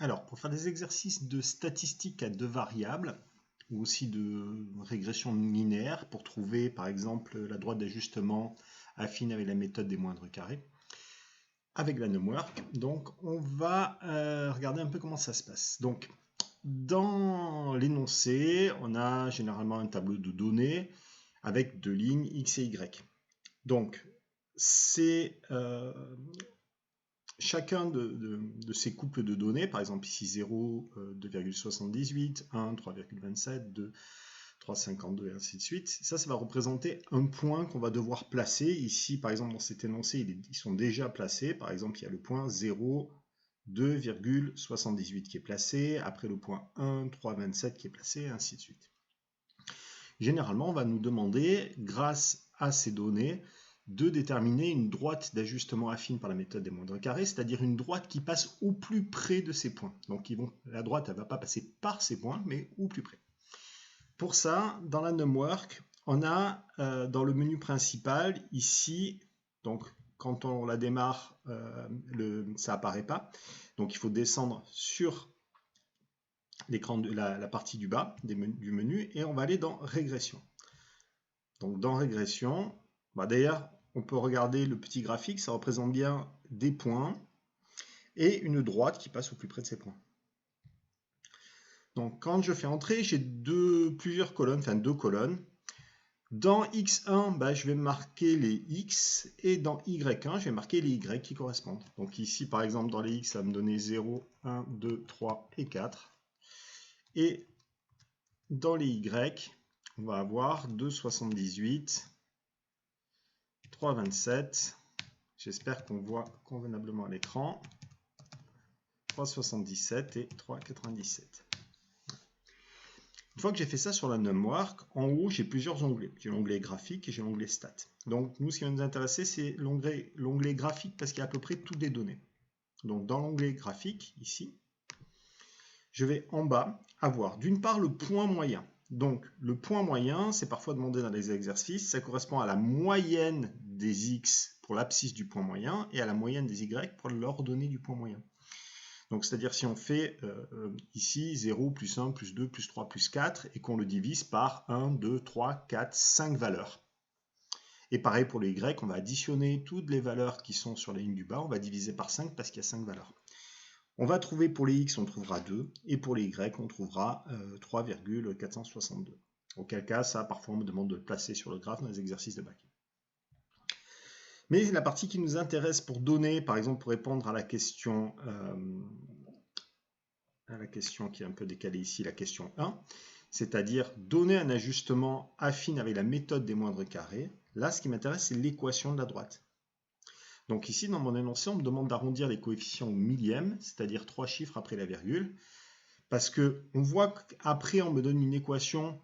Alors, pour faire des exercices de statistiques à deux variables, ou aussi de régression linéaire, pour trouver par exemple la droite d'ajustement affine avec la méthode des moindres carrés, avec la numwork, donc on va regarder un peu comment ça se passe. Donc, dans l'énoncé, on a généralement un tableau de données avec deux lignes x et y. Donc, c'est chacun de ces couples de données, par exemple ici 0, 2,78, 1, 3,27, 2, 3,52 et ainsi de suite, ça va représenter un point qu'on va devoir placer. Ici, par exemple, dans cet énoncé, ils sont déjà placés. Par exemple, il y a le point 0, 2,78 qui est placé, après le point 1, 3,27 qui est placé, et ainsi de suite. Généralement, on va nous demander, grâce à ces données, de déterminer une droite d'ajustement affine par la méthode des moindres carrés, c'est-à-dire une droite qui passe au plus près de ces points. Donc la droite, elle ne va pas passer par ces points, mais au plus près. Pour ça, dans la numwork, on a dans le menu principal, ici, donc quand on la démarre, ça n'apparaît pas. Donc il faut descendre sur l'écran de la partie du bas du menu et on va aller dans régression. Donc dans régression, d'ailleurs, on peut regarder le petit graphique, ça représente bien des points et une droite qui passe au plus près de ces points. Donc quand je fais entrer, j'ai deux colonnes. Dans x1, je vais marquer les x et dans y1, je vais marquer les y qui correspondent. Donc ici, par exemple, dans les x, ça va me donner 0, 1, 2, 3 et 4. Et dans les y, on va avoir 2,78, 3,27. J'espère qu'on voit convenablement à l'écran. 3,77 et 3,97. Une fois que j'ai fait ça sur la numwork, en haut, j'ai plusieurs onglets. J'ai l'onglet graphique et j'ai l'onglet stats. Donc, nous, ce qui va nous intéresser, c'est l'onglet graphique parce qu'il y a à peu près toutes les données. Donc, dans l'onglet graphique, ici, je vais en bas avoir d'une part le point moyen. Donc, le point moyen, c'est parfois demandé dans les exercices, ça correspond à la moyenne des x pour l'abscisse du point moyen et à la moyenne des y pour l'ordonnée du point moyen. Donc, c'est-à-dire si on fait ici 0, plus 1, plus 2, plus 3, plus 4 et qu'on le divise par 1, 2, 3, 4, 5 valeurs. Et pareil pour les y, on va additionner toutes les valeurs qui sont sur la ligne du bas, on va diviser par 5 parce qu'il y a 5 valeurs. On va trouver pour les x, on trouvera 2, et pour les y, on trouvera 3,462. Auquel cas, ça, parfois, on me demande de le placer sur le graphe dans les exercices de bac. Mais la partie qui nous intéresse pour donner, par exemple, pour répondre à la question qui est un peu décalée ici, la question 1, c'est-à-dire donner un ajustement affine avec la méthode des moindres carrés. Là, ce qui m'intéresse, c'est l'équation de la droite. Donc ici, dans mon énoncé, on me demande d'arrondir les coefficients au millième, c'est-à-dire 3 chiffres après la virgule, parce qu'on voit qu'après, on me donne une équation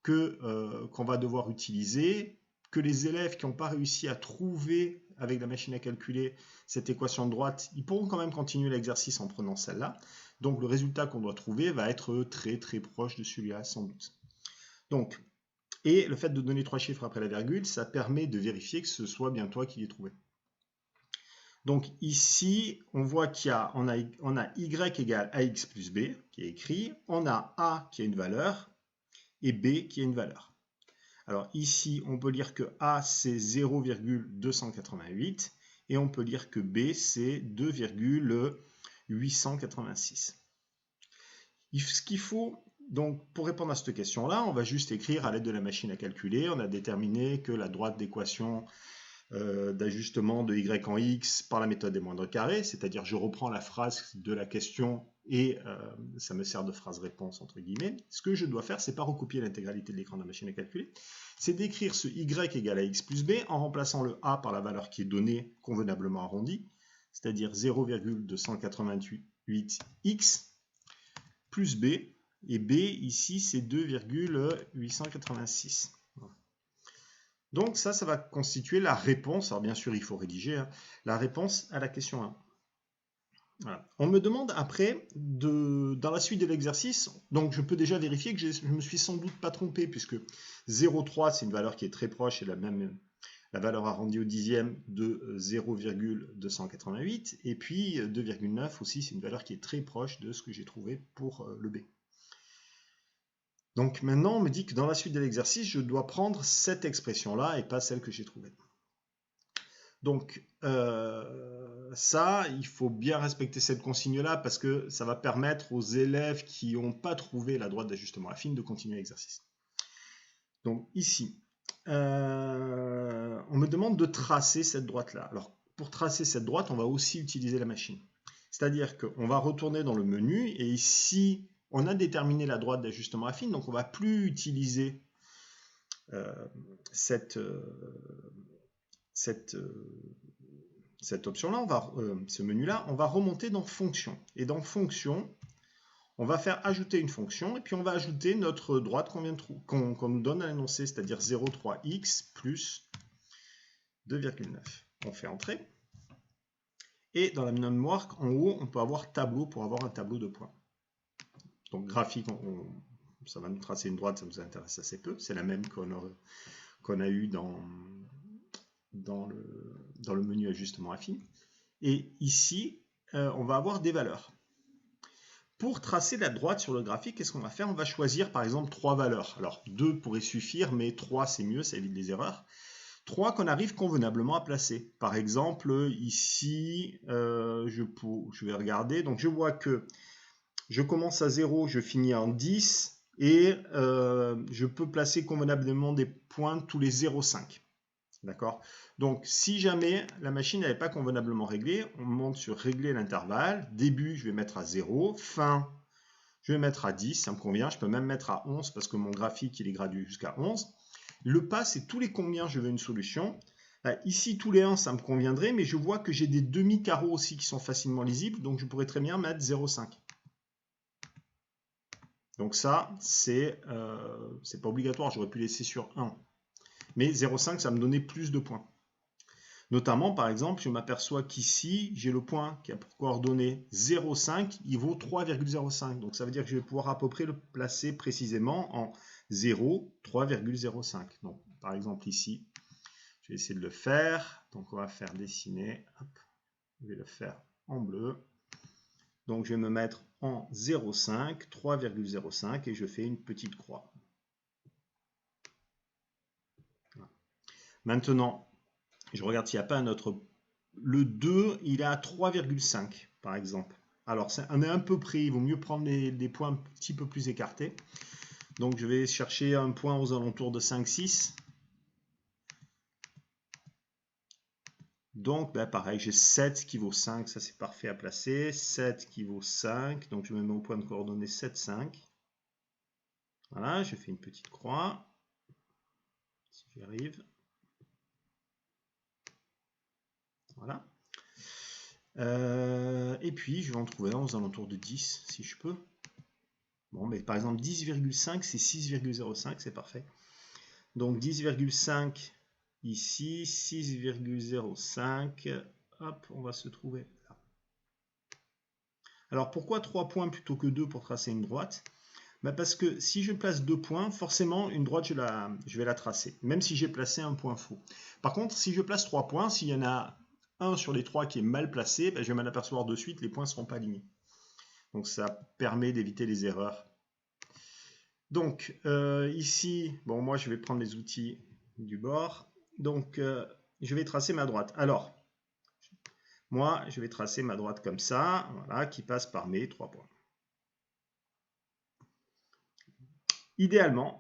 qu'on va devoir utiliser, que les élèves qui n'ont pas réussi à trouver avec la machine à calculer cette équation de droite, ils pourront quand même continuer l'exercice en prenant celle-là. Donc le résultat qu'on doit trouver va être très très proche de celui-là, sans doute. Donc, et le fait de donner 3 chiffres après la virgule, ça permet de vérifier que ce soit bien toi qui l'aies trouvé. Donc ici, on voit on a y égale ax plus b qui est écrit, on a a qui a une valeur et b qui a une valeur. Alors ici, on peut lire que a c'est 0,288 et on peut lire que b c'est 2,886. Ce qu'il faut, donc pour répondre à cette question-là, on va juste écrire à l'aide de la machine à calculer, on a déterminé que la droite d'équation d'ajustement de y en x par la méthode des moindres carrés, c'est-à-dire je reprends la phrase de la question et ça me sert de phrase réponse entre guillemets. Ce que je dois faire, c'est pas recopier l'intégralité de l'écran de la machine à calculer, c'est d'écrire ce y égale à x plus b en remplaçant le a par la valeur qui est donnée convenablement arrondie, c'est-à-dire 0,288x plus b, et b ici c'est 2,886. Donc ça va constituer la réponse, alors bien sûr il faut rédiger, la réponse à la question 1. Voilà. On me demande après, dans la suite de l'exercice, donc je peux déjà vérifier que je me suis sans doute pas trompé, puisque 0,3 c'est une valeur qui est très proche et la même la valeur arrondie au dixième de 0,288, et puis 2,9 aussi, c'est une valeur qui est très proche de ce que j'ai trouvé pour le B. Donc maintenant, on me dit que dans la suite de l'exercice, je dois prendre cette expression-là et pas celle que j'ai trouvée. Donc ça, il faut bien respecter cette consigne-là parce que ça va permettre aux élèves qui n'ont pas trouvé la droite d'ajustement affine de continuer l'exercice. Donc ici, on me demande de tracer cette droite-là. Alors pour tracer cette droite, on va aussi utiliser la machine. C'est-à-dire qu'on va retourner dans le menu et ici, on a déterminé la droite d'ajustement affine, donc on ne va plus utiliser cette option-là, ce menu-là, on va remonter dans Fonction. Et dans Fonction, on va faire ajouter une fonction, et puis on va ajouter notre droite qu'on nous donne à l'énoncé, c'est-à-dire 0,3x plus 2,9. On fait entrer. Et dans la mémoire, en haut, on peut avoir tableau pour avoir un tableau de points. Donc graphique, ça va nous tracer une droite, ça nous intéresse assez peu. C'est la même qu'on a eu dans le menu ajustement affine. Et ici, on va avoir des valeurs. Pour tracer la droite sur le graphique, qu'est-ce qu'on va faire? On va choisir par exemple 3 valeurs. Alors 2 pourrait suffire, mais 3 c'est mieux, ça évite les erreurs. 3 qu'on arrive convenablement à placer. Par exemple, ici, je vais regarder. Donc je vois que je commence à 0, je finis en 10, et je peux placer convenablement des points tous les 0,5. D'accord? Donc, si jamais la machine n'avait pas convenablement réglé, on monte sur régler l'intervalle. Début, je vais mettre à 0. Fin, je vais mettre à 10, ça me convient. Je peux même mettre à 11 parce que mon graphique, il est gradué jusqu'à 11. Le pas, c'est tous les combien je veux une solution. Ici, tous les 1, ça me conviendrait, mais je vois que j'ai des demi-carreaux aussi qui sont facilement lisibles, donc je pourrais très bien mettre 0,5. Donc ça, c'est pas obligatoire, j'aurais pu laisser sur 1. Mais 0,5, ça me donnait plus de points. Notamment, par exemple, je m'aperçois qu'ici, j'ai le point qui a pour coordonnée 0,5, il vaut 3,05. Donc ça veut dire que je vais pouvoir à peu près le placer précisément en 0, 3,05. Donc par exemple ici, je vais essayer de le faire. Donc on va faire dessiner. Hop, je vais le faire en bleu. Donc je vais me mettre en 0,5, 3,05 et je fais une petite croix. Voilà. Maintenant, je regarde s'il n'y a pas un autre. Le 2, il est à 3,5 par exemple. Alors, on est un peu près, il vaut mieux prendre des points un petit peu plus écartés. Donc, je vais chercher un point aux alentours de 5, 6. Donc, pareil, j'ai 7 qui vaut 5, ça c'est parfait à placer. 7 qui vaut 5, donc je mets mon point de coordonnée 7, 5. Voilà, je fais une petite croix. Si j'y arrive. Voilà. Et puis, je vais en trouver un aux alentours de 10, si je peux. Bon, mais par exemple, 10,5, c'est 6,05, c'est parfait. Donc, 10,5 ici, 6,05. Hop, on va se trouver là. Alors, pourquoi 3 points plutôt que 2 pour tracer une droite? Parce que si je place 2 points, forcément, une droite, je vais la tracer, même si j'ai placé un point faux. Par contre, si je place 3 points, s'il y en a un sur les 3 qui est mal placé, je vais m'en apercevoir de suite, les points ne seront pas alignés. Donc, ça permet d'éviter les erreurs. Donc, ici, bon, moi, je vais prendre les outils du bord. Donc, je vais tracer ma droite. Alors, moi, je vais tracer ma droite comme ça, voilà, qui passe par mes 3 points. Idéalement,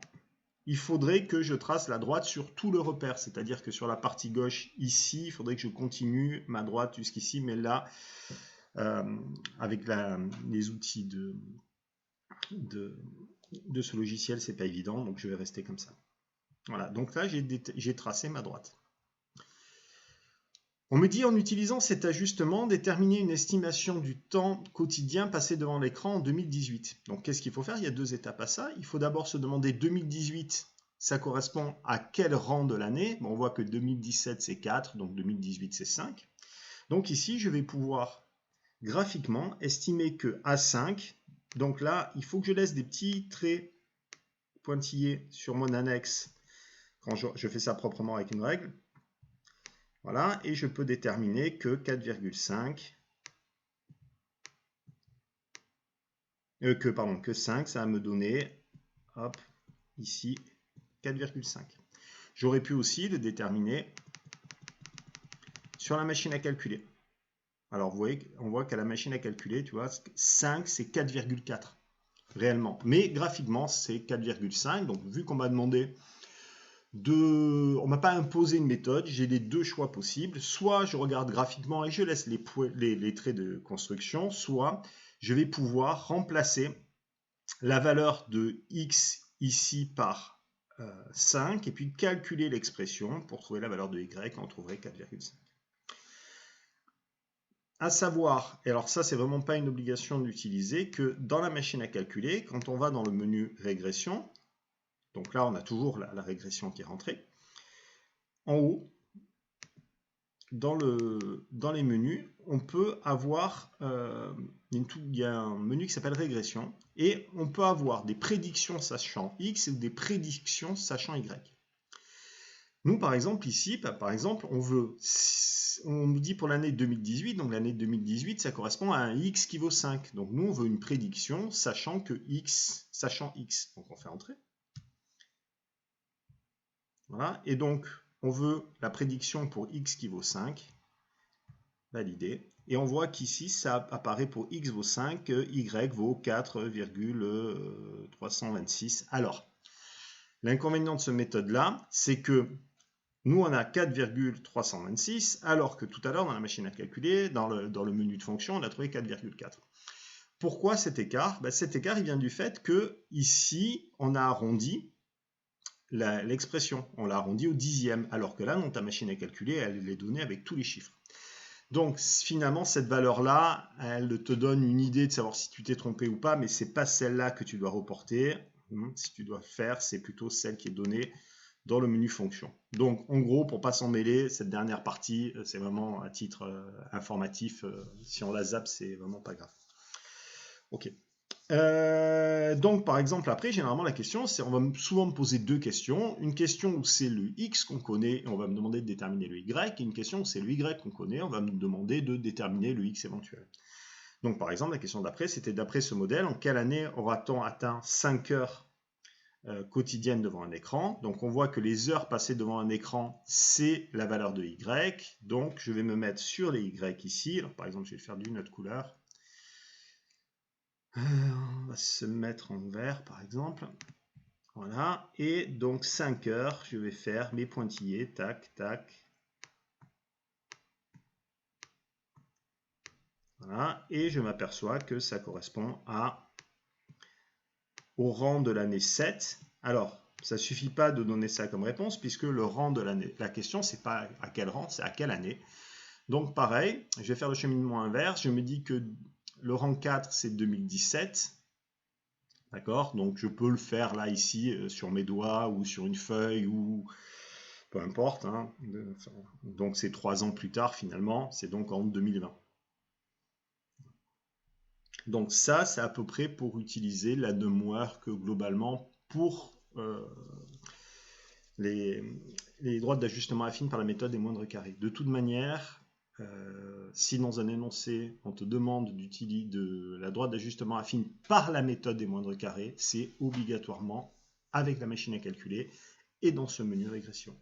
il faudrait que je trace la droite sur tout le repère, c'est-à-dire que sur la partie gauche, ici, il faudrait que je continue ma droite jusqu'ici, mais là, avec les outils de ce logiciel, c'est pas évident, donc je vais rester comme ça. Voilà, donc là, j'ai tracé ma droite. On me dit, en utilisant cet ajustement, déterminer une estimation du temps quotidien passé devant l'écran en 2018. Donc, qu'est-ce qu'il faut faire? Il y a 2 étapes à ça. Il faut d'abord se demander 2018, ça correspond à quel rang de l'année? Bon, on voit que 2017, c'est 4, donc 2018, c'est 5. Donc ici, je vais pouvoir graphiquement estimer que à 5, donc là, il faut que je laisse des petits traits pointillés sur mon annexe quand je fais ça proprement avec une règle. Voilà, et je peux déterminer que 4,5, que 5, ça va me donner, hop, ici, 4,5. J'aurais pu aussi le déterminer sur la machine à calculer. Alors, vous voyez, on voit qu'à la machine à calculer, tu vois, 5, c'est 4,4 réellement. Mais graphiquement, c'est 4,5. Donc, vu qu'on m'a demandé on m'a pas imposé une méthode, j'ai les deux choix possibles. Soit je regarde graphiquement et je laisse les traits de construction, soit je vais pouvoir remplacer la valeur de x ici par 5 et puis calculer l'expression pour trouver la valeur de y, on trouverait 4,5. À savoir, et alors ça c'est vraiment pas une obligation d'utiliser, que dans la machine à calculer, quand on va dans le menu régression, donc là on a toujours la régression qui est rentrée, en haut, dans les menus, on peut avoir, il y a un menu qui s'appelle régression, et on peut avoir des prédictions sachant x ou des prédictions sachant y. Nous, par exemple, ici, par exemple, on nous dit pour l'année 2018, donc l'année 2018, ça correspond à un x qui vaut 5. Donc nous, on veut une prédiction sachant x. Donc on fait entrer. Voilà, et donc on veut la prédiction pour x qui vaut 5. Valider. Et on voit qu'ici, ça apparaît pour x vaut 5, y vaut 4,326. Alors, l'inconvénient de cette méthode-là, c'est que nous, on a 4,326, alors que tout à l'heure, dans la machine à calculer, dans le menu de fonction, on a trouvé 4,4. Pourquoi cet écart? Cet écart, il vient du fait que ici, on a arrondi l'expression. On l'a arrondi au dixième, alors que là, dans ta machine à calculer, elle est donnée avec tous les chiffres. Donc, finalement, cette valeur-là, elle te donne une idée de savoir si tu t'es trompé ou pas, mais ce n'est pas celle-là que tu dois reporter. Si tu dois faire, c'est plutôt celle qui est donnée dans le menu fonction. Donc, en gros, pour ne pas s'en mêler, cette dernière partie, c'est vraiment à titre informatif. Si on la zappe, c'est vraiment pas grave. Ok. Donc, par exemple, après, généralement, la question, c'est, on va souvent me poser deux questions. Une question où c'est le x qu'on connaît, et on va me demander de déterminer le y. Et une question où c'est le y qu'on connaît, on va me demander de déterminer le x éventuel. Donc, par exemple, la question d'après, c'était d'après ce modèle, en quelle année aura-t-on atteint 5 heures quotidiennes devant un écran? Donc, on voit que les heures passées devant un écran, c'est la valeur de y. Donc, je vais me mettre sur les y ici. Alors, par exemple, je vais faire d'une autre couleur. On va se mettre en vert, par exemple. Voilà. Et donc, 5 heures, je vais faire mes pointillés. Tac, tac. Voilà. Et je m'aperçois que ça correspond au rang de l'année 7. Alors, ça ne suffit pas de donner ça comme réponse, puisque le rang de l'année, la question, c'est pas à quel rang, c'est à quelle année. Donc, pareil, je vais faire le cheminement inverse. Je me dis que le rang 4, c'est 2017. D'accord? Donc, je peux le faire là, ici, sur mes doigts ou sur une feuille ou peu importe. Hein. Donc, c'est 3 ans plus tard, finalement. C'est donc en 2020. Donc, ça, c'est à peu près pour utiliser la demeure que globalement, pour les droites d'ajustement affines par la méthode des moindres carrés. De toute manière, si dans un énoncé, on te demande d'utiliser la droite d'ajustement affine par la méthode des moindres carrés, c'est obligatoirement avec la machine à calculer et dans ce menu régression.